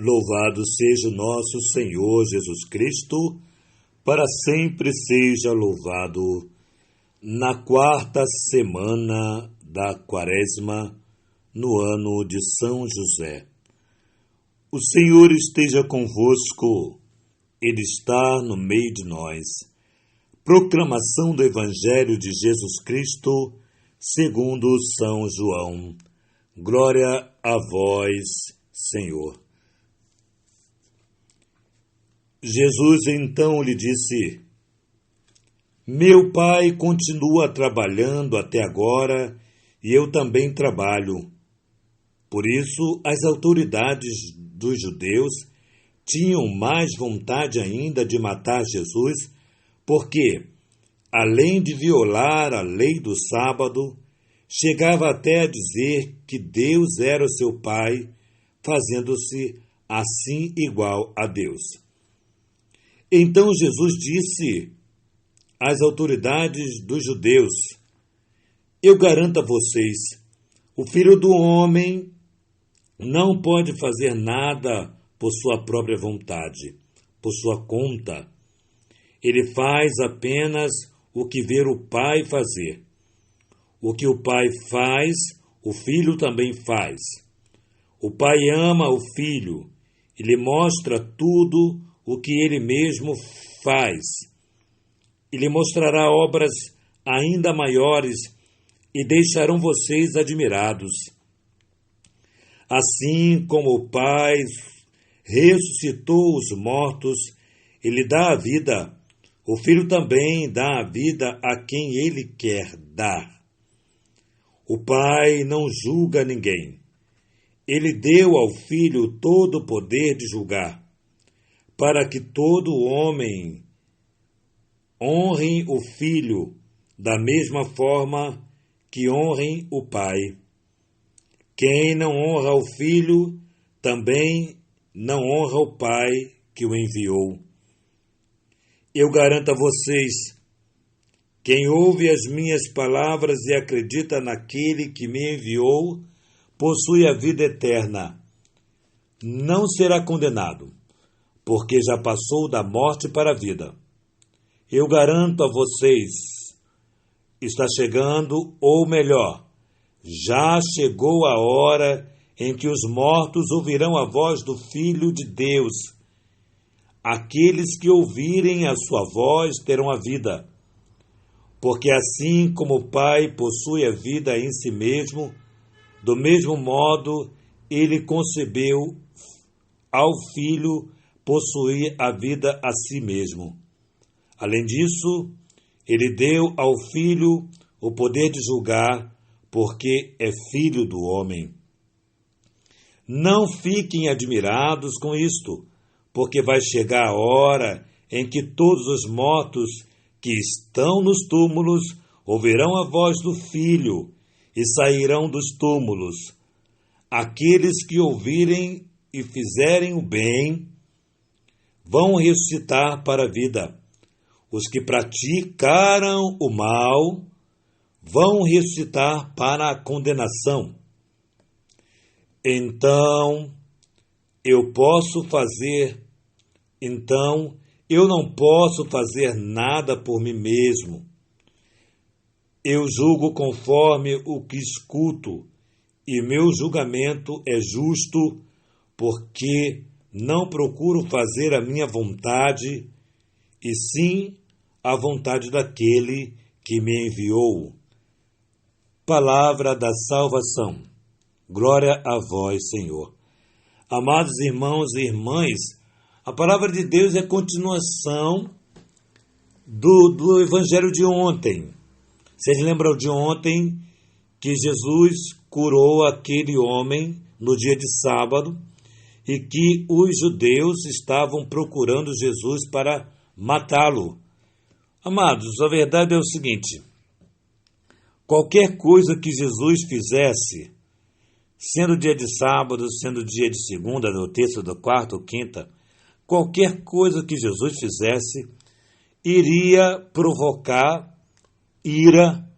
Louvado seja o nosso Senhor Jesus Cristo, para sempre seja louvado. Na quarta semana da Quaresma, no ano de São José. O Senhor esteja convosco, Ele está no meio de nós. Proclamação do Evangelho de Jesus Cristo, segundo São João. Glória a vós, Senhor. Jesus então lhe disse: Meu Pai continua trabalhando até agora e eu também trabalho. Por isso, as autoridades dos judeus tinham mais vontade ainda de matar Jesus, porque, além de violar a lei do sábado, chegava até a dizer que Deus era o seu Pai, fazendo-se assim igual a Deus. Então Jesus disse às autoridades dos judeus: Eu garanto a vocês, o Filho do Homem não pode fazer nada por sua própria vontade, por sua conta. Ele faz apenas o que vê o Pai fazer. O que o Pai faz, o Filho também faz. O Pai ama o Filho e lhe mostra tudo o que ele mesmo faz. E lhe mostrará obras ainda maiores e deixarão vocês admirados. Assim como o Pai ressuscitou os mortos e lhe dá a vida, o Filho também dá a vida a quem ele quer dar. O Pai não julga ninguém. Ele deu ao Filho todo o poder de julgar, para que todo homem honre o Filho da mesma forma que honrem o Pai. Quem não honra o Filho, também não honra o Pai que o enviou. Eu garanto a vocês, quem ouve as minhas palavras e acredita naquele que me enviou, possui a vida eterna. Não será condenado, porque já passou da morte para a vida. Eu garanto a vocês, está chegando, ou melhor, já chegou a hora em que os mortos ouvirão a voz do Filho de Deus. Aqueles que ouvirem a sua voz terão a vida, porque assim como o Pai possui a vida em si mesmo, do mesmo modo ele concebeu ao Filho possuir a vida a si mesmo. Além disso, ele deu ao Filho o poder de julgar, porque é filho do homem. Não fiquem admirados com isto, porque vai chegar a hora em que todos os mortos que estão nos túmulos ouvirão a voz do Filho e sairão dos túmulos. Aqueles que ouvirem e fizerem o bem vão ressuscitar para a vida. Os que praticaram o mal vão ressuscitar para a condenação. Então eu não posso fazer nada por mim mesmo. Eu julgo conforme o que escuto, e meu julgamento é justo, porque não procuro fazer a minha vontade, e sim a vontade daquele que me enviou. Palavra da salvação. Glória a vós, Senhor. Amados irmãos e irmãs, a palavra de Deus é a continuação do Evangelho de ontem. Vocês lembram de ontem que Jesus curou aquele homem no dia de sábado e que os judeus estavam procurando Jesus para matá-lo. Amados, a verdade é o seguinte: qualquer coisa que Jesus fizesse, sendo dia de sábado, sendo dia de segunda, ou terça, ou quarta, ou quinta, qualquer coisa que Jesus fizesse iria provocar ira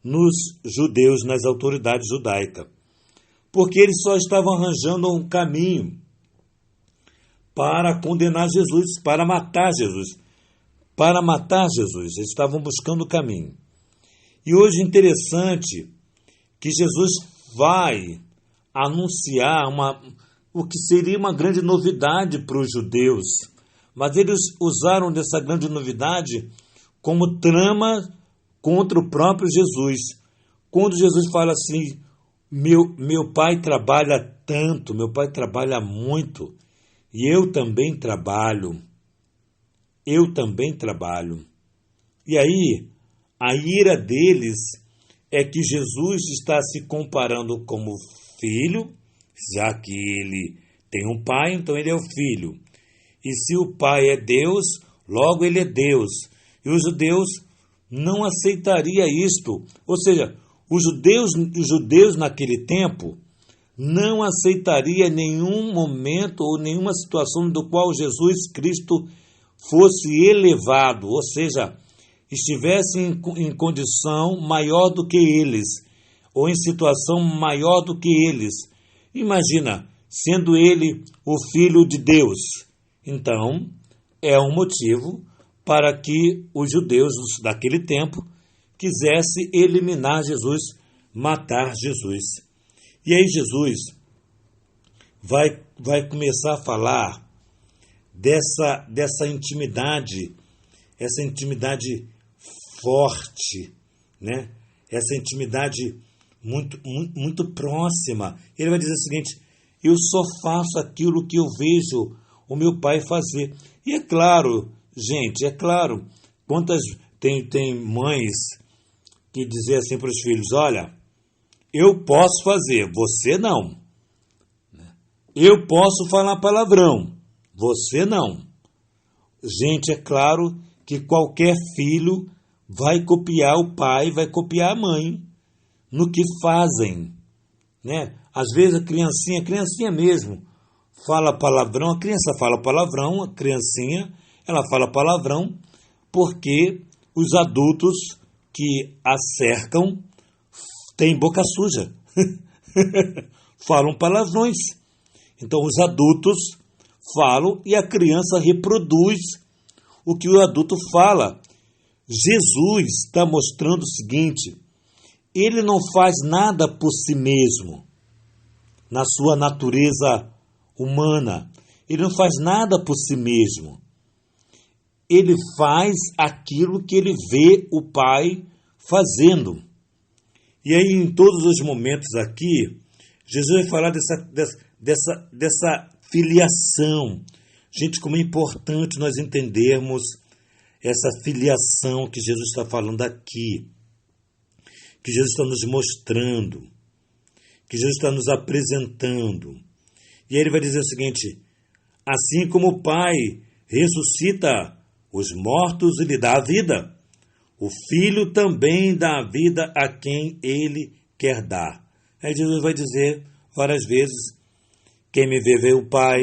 nos judeus, nas autoridades judaicas, porque eles só estavam arranjando um caminho para condenar Jesus, para matar Jesus. Para matar Jesus. Eles estavam buscando o caminho. E hoje é interessante que Jesus vai anunciar o que seria uma grande novidade para os judeus. Mas eles usaram dessa grande novidade como trama contra o próprio Jesus. Quando Jesus fala assim, meu pai trabalha tanto, meu pai trabalha muito, e eu também trabalho. Eu também trabalho. E aí, a ira deles é que Jesus está se comparando como filho, já que ele tem um pai, então ele é o filho. E se o pai é Deus, logo ele é Deus. E os judeus não aceitariam isto. Ou seja, os judeus naquele tempo não aceitariam nenhum momento ou nenhuma situação do qual Jesus Cristo fosse elevado, ou seja, estivesse em condição maior do que eles, ou em situação maior do que eles. Imagina, sendo ele o Filho de Deus. Então, é um motivo para que os judeus daquele tempo quisessem eliminar Jesus, matar Jesus. E aí Jesus vai começar a falar dessa intimidade, essa intimidade forte, né? Essa intimidade muito próxima. Ele vai dizer o seguinte: eu só faço aquilo que eu vejo o meu pai fazer. E é claro, gente, quantas tem mães que dizem assim para os filhos: olha, eu posso fazer, você não. Eu posso falar palavrão, você não. Gente, é claro que qualquer filho vai copiar o pai, vai copiar a mãe no que fazem, né? Às vezes a criancinha mesmo, fala palavrão, a criança fala palavrão, a criancinha, ela fala palavrão porque os adultos que a cercam têm boca suja, falam palavrões. Então os adultos falam e a criança reproduz o que o adulto fala. Jesus está mostrando o seguinte: ele não faz nada por si mesmo, na sua natureza humana. Ele não faz nada por si mesmo. Ele faz aquilo que ele vê o Pai fazendo. E aí, em todos os momentos aqui, Jesus vai falar dessa filiação. Gente, como é importante nós entendermos essa filiação que Jesus está falando aqui, que Jesus está nos mostrando, que Jesus está nos apresentando. E aí ele vai dizer o seguinte: assim como o Pai ressuscita os mortos e lhe dá a vida, o Filho também dá a vida a quem ele quer dar. Aí Jesus vai dizer várias vezes: quem me vê, vê o Pai,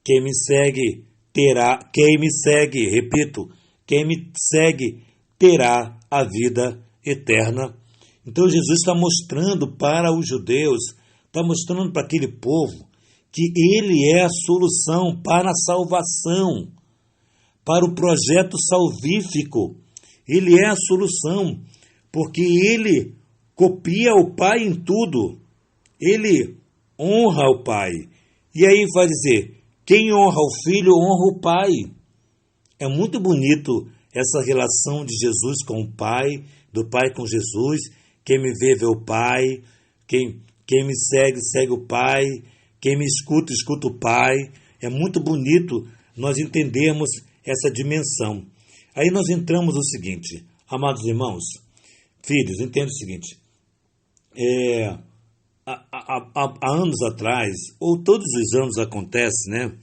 quem me segue terá, quem me segue, repito, quem me segue terá a vida eterna. Então Jesus está mostrando para os judeus, está mostrando para aquele povo que ele é a solução para a salvação, para o projeto salvífico. Ele é a solução, porque ele copia o Pai em tudo. Ele honra o Pai. E aí vai dizer: quem honra o Filho, honra o Pai. É muito bonito essa relação de Jesus com o Pai, do Pai com Jesus. Quem me vê, vê o Pai. Quem me segue, segue o Pai. Quem me escuta, escuta o Pai. É muito bonito nós entendermos essa dimensão. Aí nós entramos no seguinte, amados irmãos, filhos, entenda o seguinte: há anos atrás, ou todos os anos acontece, né?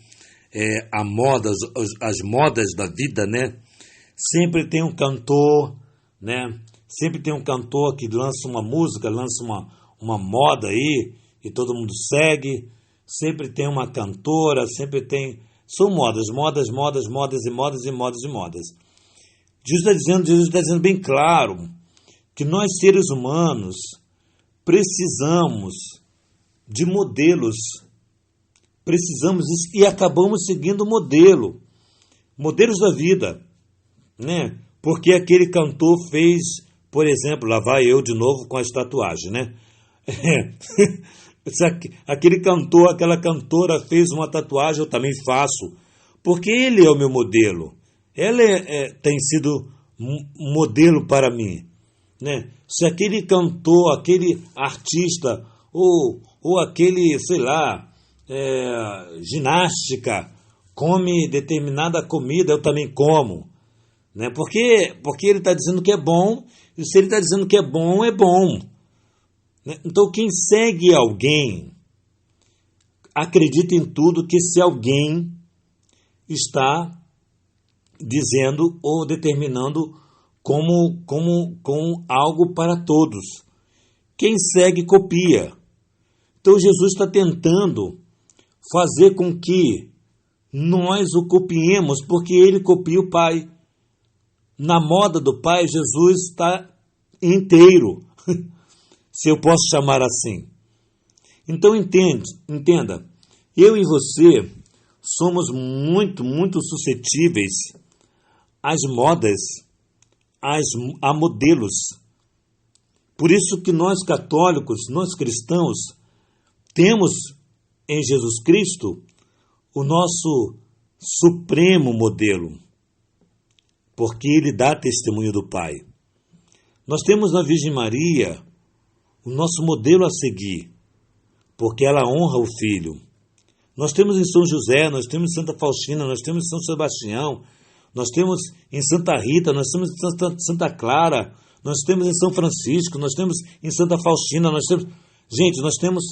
As modas da vida, né? Sempre tem um cantor, né? Sempre tem um cantor que lança uma música, lança uma moda aí, e todo mundo segue. Sempre tem uma cantora, sempre tem... São modas. Jesus está dizendo bem claro que nós, seres humanos, precisamos de modelos, precisamos e acabamos seguindo modelos da vida, né? Porque aquele cantor fez, por exemplo, lá vai eu de novo com as tatuagens, né? Aquele cantor, aquela cantora fez uma tatuagem, eu também faço, porque ele é o meu modelo. Ela tem sido um modelo para mim, né? Se aquele cantor, aquele artista ou aquele, sei lá, ginástica come determinada comida, eu também como, né? Porque ele está dizendo que é bom, e se ele está dizendo que é bom, né? Então, quem segue alguém acredita em tudo que esse alguém está dizendo ou determinando como algo para todos. Quem segue copia. Então, Jesus está tentando fazer com que nós o copiemos, porque ele copia o Pai. Na moda do Pai, Jesus está inteiro, se eu posso chamar assim. Então entenda, eu e você somos muito, muito suscetíveis às modas, a modelos. Por isso que nós católicos, nós cristãos, temos em Jesus Cristo o nosso supremo modelo, porque ele dá testemunho do Pai. Nós temos na Virgem Maria o nosso modelo a seguir, porque ela honra o Filho. Nós temos em São José, nós temos em Santa Faustina, nós temos em São Sebastião, nós temos em Santa Rita, nós temos em Santa Clara, nós temos em São Francisco, nós temos em Santa Faustina, Gente, nós temos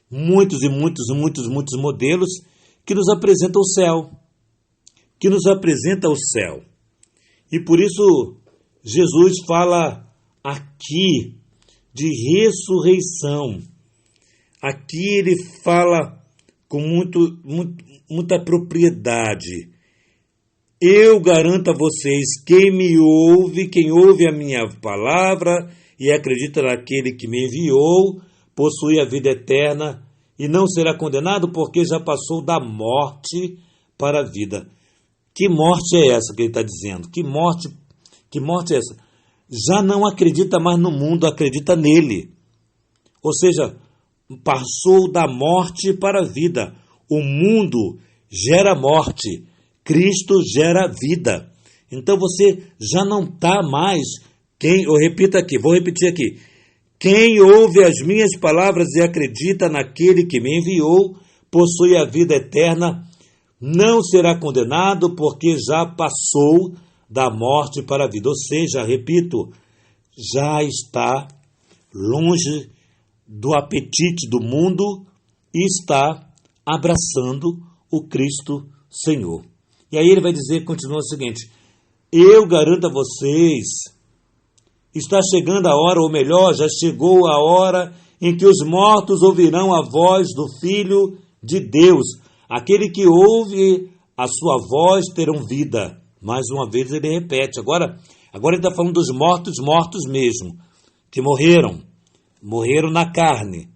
muitos e muitos e muitos, muitos modelos que nos apresentam o céu. E por isso, Jesus fala aqui de ressurreição. Aqui ele fala com muita propriedade. Eu garanto a vocês, quem ouve a minha palavra e acredita naquele que me enviou, possui a vida eterna e não será condenado, porque já passou da morte para a vida. Que morte é essa que ele está dizendo? Que morte é essa? Já não acredita mais no mundo, acredita nele. Ou seja, passou da morte para a vida. O mundo gera morte, Cristo gera vida. Então você já não está mais... vou repetir aqui. Quem ouve as minhas palavras e acredita naquele que me enviou, possui a vida eterna, não será condenado, porque já passou da morte para a vida. Ou seja, repito, já está longe do apetite do mundo e está abraçando o Cristo Senhor. E aí ele vai dizer, continua o seguinte: eu garanto a vocês, está chegando a hora, ou melhor, já chegou a hora em que os mortos ouvirão a voz do Filho de Deus. Aquele que ouve a sua voz terão vida. Mais uma vez ele repete. Agora ele está falando dos mortos mesmo, que morreram na carne,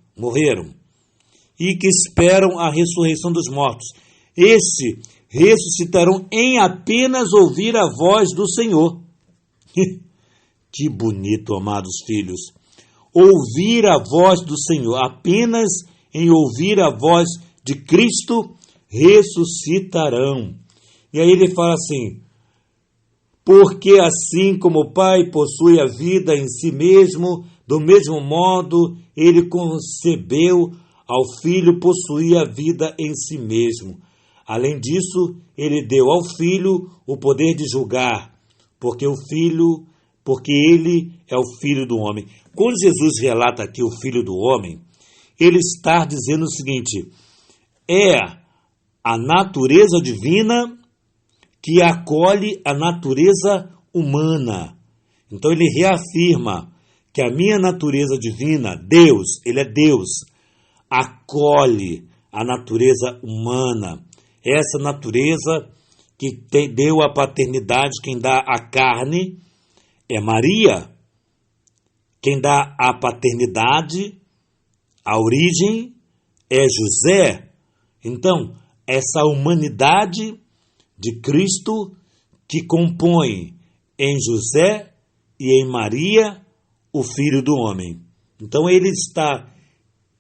e que esperam a ressurreição dos mortos. Estes ressuscitarão em apenas ouvir a voz do Senhor. Que bonito, amados filhos. Ouvir a voz do Senhor, apenas em ouvir a voz de Cristo, ressuscitarão. E aí ele fala assim: porque assim como o Pai possui a vida em si mesmo, do mesmo modo ele concebeu ao Filho possuir a vida em si mesmo. Além disso, ele deu ao Filho o poder de julgar, porque ele é o Filho do homem. Quando Jesus relata aqui o Filho do homem, ele está dizendo o seguinte: é a natureza divina que acolhe a natureza humana. Então ele reafirma que a minha natureza divina, Deus, ele é Deus, acolhe a natureza humana. Essa natureza que deu a paternidade, quem dá a carne é Maria. Quem dá a paternidade, a origem, é José. Então, essa humanidade de Cristo que compõe em José e em Maria o Filho do Homem. Então, ele está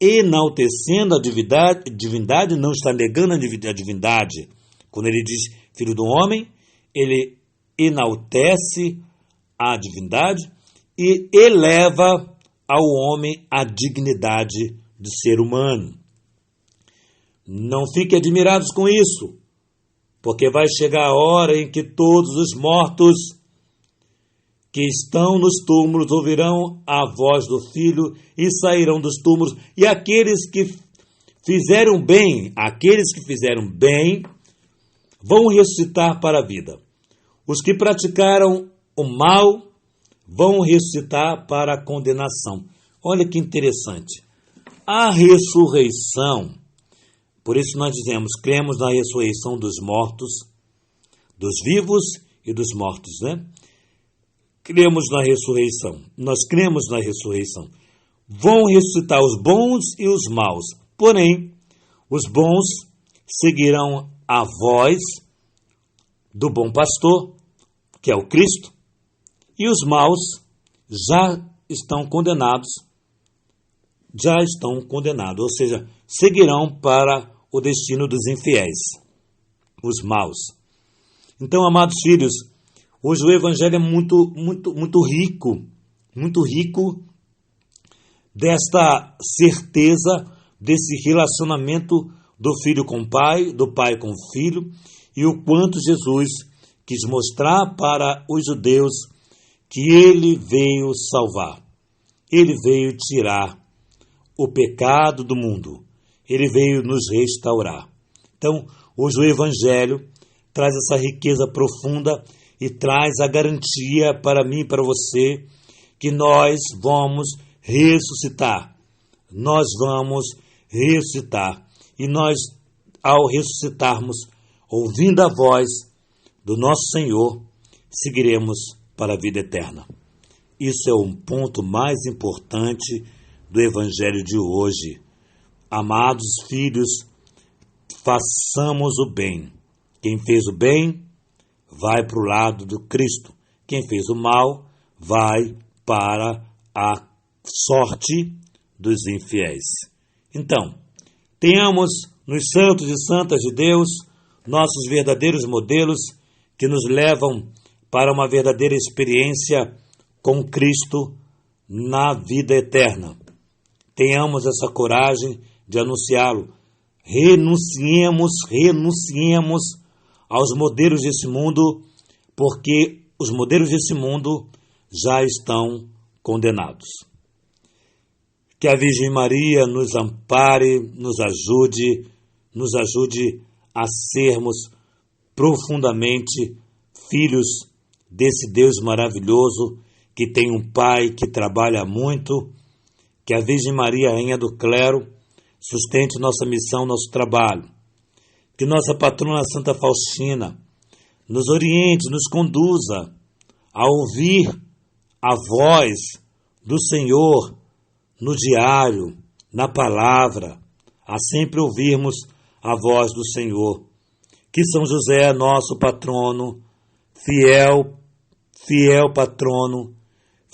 enaltecendo a divindade, não está negando a divindade. Quando ele diz Filho do Homem, ele enaltece a divindade e eleva ao homem a dignidade de ser humano. Não fiquem admirados com isso, porque vai chegar a hora em que todos os mortos que estão nos túmulos ouvirão a voz do Filho e sairão dos túmulos, e aqueles que fizeram bem vão ressuscitar para a vida. Os que praticaram o mal vão ressuscitar para a condenação. Olha que interessante. A ressurreição, por isso nós dizemos, cremos na ressurreição dos mortos, dos vivos e dos mortos, né? Cremos na ressurreição. Nós cremos na ressurreição. Vão ressuscitar os bons e os maus. Porém, os bons seguirão a voz do bom pastor, que é o Cristo, e os maus já estão condenados, ou seja, seguirão para o destino dos infiéis, os maus. Então, amados filhos, hoje o Evangelho é muito rico desta certeza, desse relacionamento do filho com o pai, do pai com o filho, e o quanto Jesus quis mostrar para os judeus que ele veio salvar. Ele veio tirar o pecado do mundo. Ele veio nos restaurar. Então, hoje o Evangelho traz essa riqueza profunda e traz a garantia para mim e para você que nós vamos ressuscitar. Nós vamos ressuscitar. E nós, ao ressuscitarmos, ouvindo a voz do nosso Senhor, seguiremos para a vida eterna. Isso é um ponto mais importante do Evangelho de hoje. Amados filhos, façamos o bem. Quem fez o bem, vai para o lado do Cristo. Quem fez o mal, vai para a sorte dos infiéis. Então, tenhamos nos santos e santas de Deus nossos verdadeiros modelos que nos levam para uma verdadeira experiência com Cristo na vida eterna. Tenhamos essa coragem de anunciá-lo. Renunciemos aos modelos desse mundo, porque os modelos desse mundo já estão condenados. Que a Virgem Maria nos ampare, nos ajude a sermos profundamente filhos desse Deus maravilhoso, que tem um Pai que trabalha muito. Que a Virgem Maria, Rainha do Clero, sustente nossa missão, nosso trabalho. Que nossa patrona Santa Faustina nos oriente, nos conduza a ouvir a voz do Senhor no diário, na palavra, a sempre ouvirmos a voz do Senhor. Que São José, nosso patrono, fiel patrono,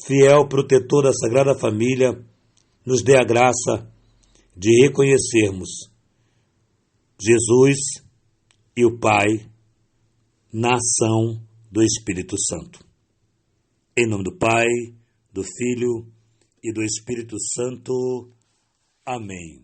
fiel protetor da Sagrada Família, nos dê a graça de reconhecermos Jesus e o Pai na ação do Espírito Santo. Em nome do Pai, do Filho e do Espírito Santo. Amém.